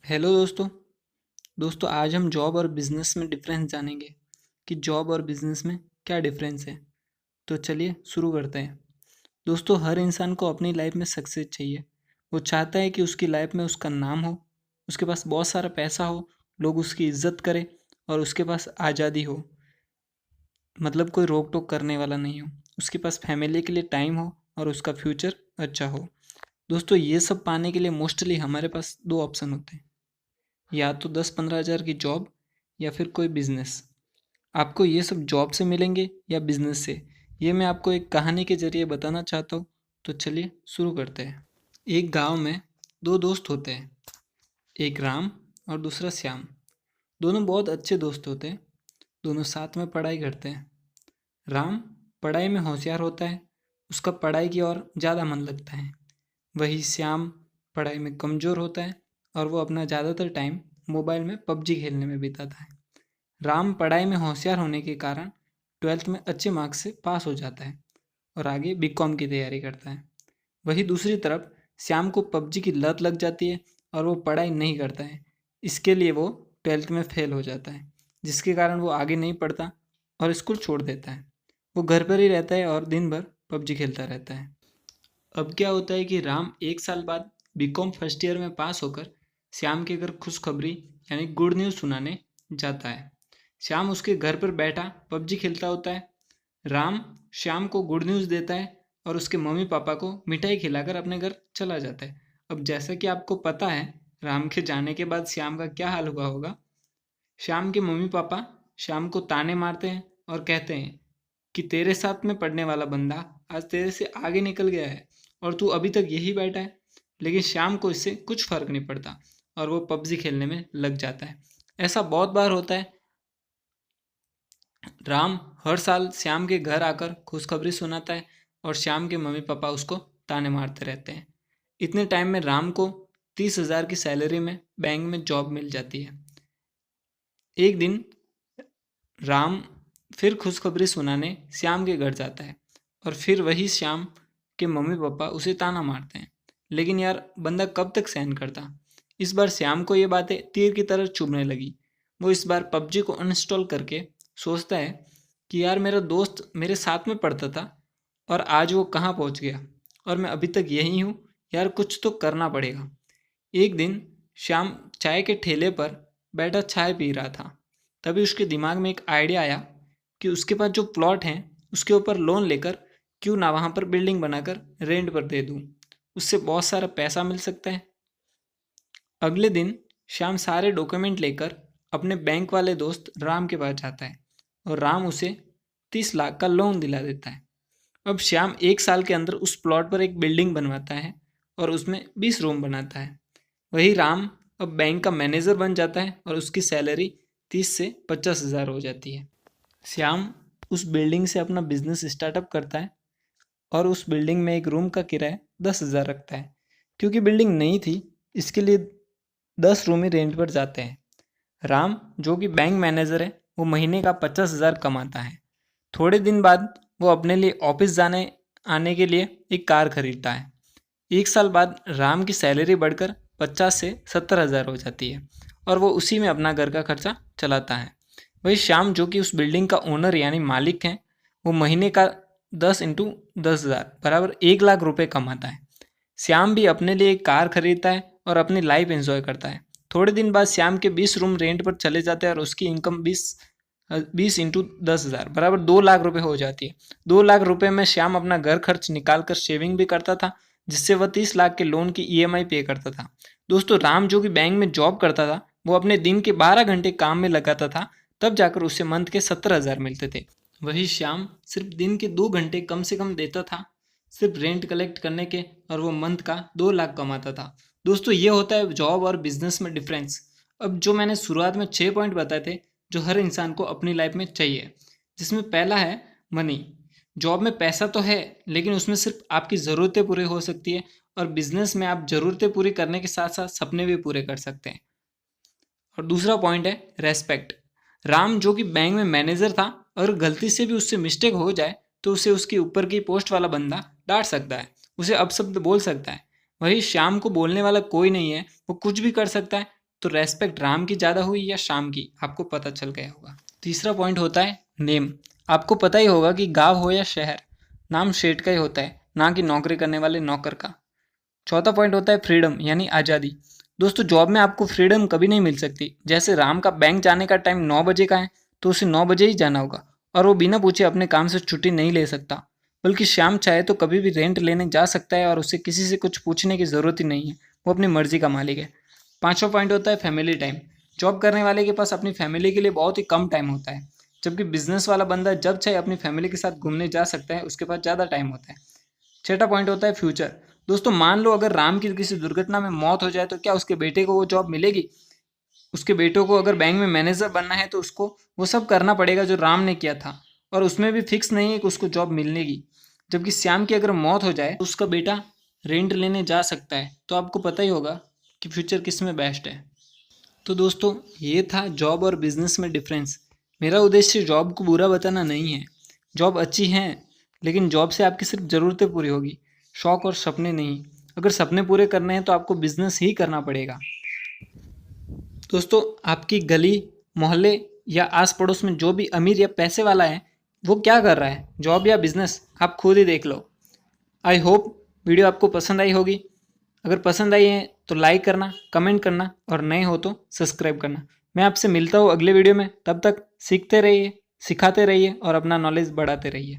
Hello दोस्तों। आज हम जॉब और बिजनेस में डिफरेंस जानेंगे कि जॉब और बिजनेस में क्या डिफरेंस है। तो चलिए शुरू करते हैं। दोस्तों, हर इंसान को अपनी लाइफ में सक्सेस चाहिए। वो चाहता है कि उसकी लाइफ में उसका नाम हो, उसके पास बहुत सारा पैसा हो, लोग उसकी इज्जत करें और उसके पास आज़ादी हो। मतलब कोई रोक टोक करने वाला नहीं हो, उसके पास फैमिली के लिए टाइम हो और उसका फ्यूचर अच्छा हो। दोस्तों, ये सब पाने के लिए मोस्टली हमारे पास दो ऑप्शन होते हैं, या तो 10-15 हज़ार की जॉब या फिर कोई बिजनेस। आपको ये सब जॉब से मिलेंगे या बिजनेस से, ये मैं आपको एक कहानी के जरिए बताना चाहता हूँ। तो चलिए शुरू करते हैं। एक गांव में दो दोस्त होते हैं, एक राम और दूसरा श्याम। दोनों बहुत अच्छे दोस्त होते हैं। दोनों साथ में पढ़ाई करते हैं। राम पढ़ाई में होशियार होता है, उसका पढ़ाई की ओर ज़्यादा मन लगता है। वही श्याम पढ़ाई में कमज़ोर होता है और वो अपना ज़्यादातर टाइम मोबाइल में पबजी खेलने में बिताता है। राम पढ़ाई में होशियार होने के कारण 12th में अच्छे मार्क्स से पास हो जाता है और आगे बीकॉम की तैयारी करता है। वही दूसरी तरफ श्याम को पबजी की लत लग जाती है और वो पढ़ाई नहीं करता है। इसके लिए वो 12th में फेल हो जाता है, जिसके कारण वो आगे नहीं पढ़ता और स्कूल छोड़ देता है। वो घर पर ही रहता है और दिन भर पबजी खेलता रहता है। अब क्या होता है कि राम एक साल बाद बीकॉम फर्स्ट ईयर में पास होकर श्याम के घर खुशखबरी यानी गुड न्यूज़ सुनाने जाता है। श्याम उसके घर पर बैठा पबजी खेलता होता है। राम श्याम को गुड न्यूज़ देता है और उसके मम्मी पापा को मिठाई खिलाकर अपने घर चला जाता है। अब जैसा कि आपको पता है, राम के जाने के बाद श्याम का क्या हाल हुआ होगा। श्याम के मम्मी पापा श्याम को ताने मारते हैं और कहते हैं कि तेरे साथ में पढ़ने वाला बंदा आज तेरे से आगे निकल गया है और तू अभी तक यही बैठा है। लेकिन श्याम को इससे कुछ फर्क नहीं पड़ता और वो पबजी खेलने में लग जाता है। ऐसा बहुत बार होता है। राम हर साल श्याम के घर आकर खुशखबरी सुनाता है और श्याम के मम्मी पापा उसको ताने मारते रहते हैं। इतने टाइम में राम को 30,000 की सैलरी में बैंक में जॉब मिल जाती है। एक दिन राम फिर खुशखबरी सुनाने श्याम के घर जाता है और फिर वही श्याम के मम्मी पापा उसे ताना मारते हैं। लेकिन यार, बंदा कब तक सहन करता। इस बार श्याम को ये बातें तीर की तरह चुभने लगी। वो इस बार पबजी को अनइंस्टॉल करके सोचता है कि यार, मेरा दोस्त मेरे साथ में पढ़ता था और आज वो कहाँ पहुँच गया और मैं अभी तक यहीं हूँ। यार, कुछ तो करना पड़ेगा। एक दिन श्याम चाय के ठेले पर बैठा चाय पी रहा था। तभी उसके दिमाग में एक आइडिया आया कि उसके पास जो प्लॉट हैं उसके ऊपर लोन लेकर क्यों ना वहाँ पर बिल्डिंग बनाकर रेंट पर दे दूँ। उससे बहुत सारा पैसा मिल सकता है। अगले दिन श्याम सारे डॉक्यूमेंट लेकर अपने बैंक वाले दोस्त राम के पास जाता है और राम उसे 30 लाख का लोन दिला देता है। अब श्याम एक साल के अंदर उस प्लॉट पर एक बिल्डिंग बनवाता है और उसमें 20 रूम बनाता है। वही राम अब बैंक का मैनेजर बन जाता है और उसकी सैलरी 30 से 50 हज़ार हो जाती है। श्याम उस बिल्डिंग से अपना बिजनेस स्टार्टअप करता है और उस बिल्डिंग में एक रूम का किराया 10,000 रखता है। क्योंकि बिल्डिंग नई थी, इसके लिए 10 रूम ही रेंट पर जाते हैं। राम, जो कि बैंक मैनेजर है, वो महीने का 50,000 कमाता है। थोड़े दिन बाद वो अपने लिए ऑफिस जाने आने के लिए एक कार खरीदता है। एक साल बाद राम की सैलरी बढ़कर 50 से 70 हज़ार हो जाती है और वो उसी में अपना घर का खर्चा चलाता है। वही श्याम, जो कि उस बिल्डिंग का ओनर यानी मालिक है, वो महीने का 10 × 10,000 बराबर 1 लाख रुपए कमाता है। श्याम भी अपने लिए एक कार खरीदता है और अपनी लाइफ एंजॉय करता है। थोड़े दिन बाद श्याम के 20 रूम रेंट पर चले जाते हैं और उसकी इनकम 20 × 10,000 बराबर 2 लाख रुपए हो जाती है। 2 लाख रुपए में श्याम अपना घर खर्च निकाल कर सेविंग भी करता था, जिससे वह 30 लाख के लोन की ईएमआई पे करता था। दोस्तों, राम, जो कि बैंक में जॉब करता था, वो अपने दिन के 12 घंटे काम में लगाता था, तब जाकर उसे मंथ के 70,000 मिलते थे। वही श्याम सिर्फ दिन के 2 घंटे कम से कम देता था सिर्फ रेंट कलेक्ट करने के, और वो मंथ का 2 लाख कमाता था। दोस्तों, ये होता है जॉब और बिजनेस में डिफरेंस। अब जो मैंने शुरुआत में 6 पॉइंट बताए थे जो हर इंसान को अपनी लाइफ में चाहिए, जिसमें पहला है मनी। जॉब में पैसा तो है, लेकिन उसमें सिर्फ आपकी ज़रूरतें पूरी हो सकती है, और बिजनेस में आप ज़रूरतें पूरी करने के साथ साथ सपने भी पूरे कर सकते हैं। और दूसरा पॉइंट है रेस्पेक्ट। राम, जो कि बैंक में मैनेजर था, अगर गलती से भी उससे मिस्टेक हो जाए तो उसे उसके ऊपर की पोस्ट वाला बंदा डांट सकता है, उसे अपशब्द बोल सकता है। वही श्याम को बोलने वाला कोई नहीं है, वो कुछ भी कर सकता है, तो रेस्पेक्ट राम की ज़्यादा हुई या श्याम की, आपको पता चल गया होगा। तीसरा पॉइंट होता है नेम। आपको पता ही होगा कि गांव हो या शहर, नाम शेठ का ही होता है, ना कि नौकरी करने वाले नौकर का। चौथा पॉइंट होता है फ्रीडम यानी आज़ादी। दोस्तों जॉब में आपको फ्रीडम कभी नहीं मिल सकती। जैसे राम का बैंक जाने का टाइम 9 बजे का है तो उसे 9 बजे ही जाना होगा और वो बिना पूछे अपने काम से छुट्टी नहीं ले सकता। बल्कि श्याम चाहे तो कभी भी रेंट लेने जा सकता है और उसे किसी से कुछ पूछने की ज़रूरत ही नहीं है, वो अपनी मर्जी का मालिक है। पांचवा पॉइंट होता है फैमिली टाइम। जॉब करने वाले के पास अपनी फैमिली के लिए बहुत ही कम टाइम होता है, जबकि बिजनेस वाला बंदा जब चाहे अपनी फैमिली के साथ घूमने जा सकता है, उसके पास ज़्यादा टाइम होता है। छठा पॉइंट होता है फ्यूचर। दोस्तों मान लो अगर राम की किसी दुर्घटना में मौत हो जाए तो क्या उसके बेटे को वो जॉब मिलेगी? उसके बेटों को अगर बैंक में मैनेजर बनना है तो उसको वो सब करना पड़ेगा जो राम ने किया था, और उसमें भी फिक्स नहीं है कि उसको जॉब मिलेगी। जबकि श्याम की अगर मौत हो जाए तो उसका बेटा रेंट लेने जा सकता है। तो आपको पता ही होगा कि फ्यूचर किस में बेस्ट है। तो दोस्तों ये था जॉब और बिजनेस में डिफरेंस। मेरा उद्देश्य जॉब को बुरा बताना नहीं है। जॉब अच्छी है, लेकिन जॉब से आपकी सिर्फ ज़रूरतें पूरी होगी, शौक और सपने नहीं। अगर सपने पूरे करने हैं तो आपको बिजनेस ही करना पड़ेगा। दोस्तों आपकी गली, मोहल्ले या आस पड़ोस में जो भी अमीर या पैसे वाला है, वो क्या कर रहा है, जॉब या बिजनेस, आप खुद ही देख लो। आई होप वीडियो आपको पसंद आई होगी। अगर पसंद आई है तो लाइक करना, कमेंट करना और नए हो तो सब्सक्राइब करना। मैं आपसे मिलता हूँ अगले वीडियो में। तब तक सीखते रहिए, सिखाते रहिए और अपना नॉलेज बढ़ाते रहिए।